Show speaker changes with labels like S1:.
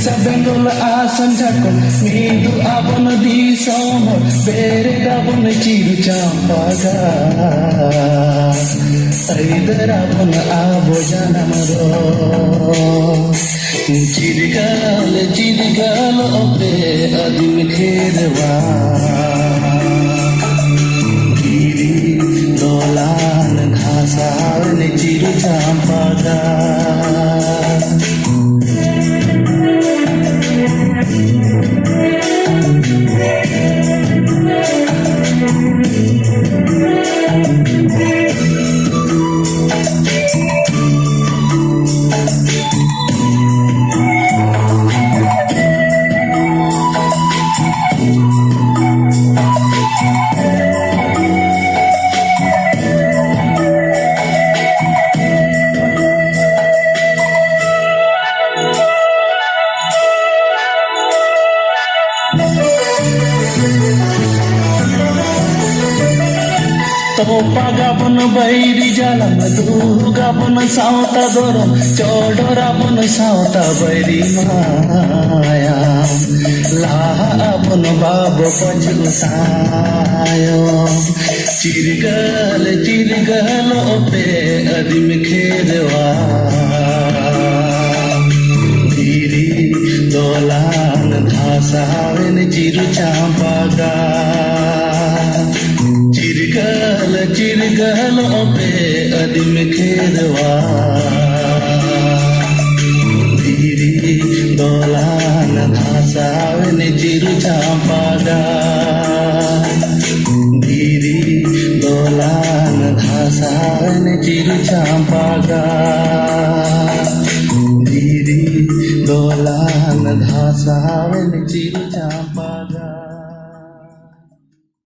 S1: Bengal Assam Jharkhand Midu Abon Disam Bere Abon Chiru Champaga Aidar Abon Abo Janamaro Chirigal Ope Adim Kherwa Giri Dolan Ghasar Chiru Champaga Topagapon bairi jalan dugapon sauta dorom chodorapon sauta bairi maya lahapon babo pachutayo chirgal ope adim kherwa dhiri dolan dhasawen chiru champaga Chirgal ope adim kherwa Dhiri dolan dhasawen chiru champaga Dhiri dolan dhasawen chiru champaga Dhiri dolan dhasawen chiru champaga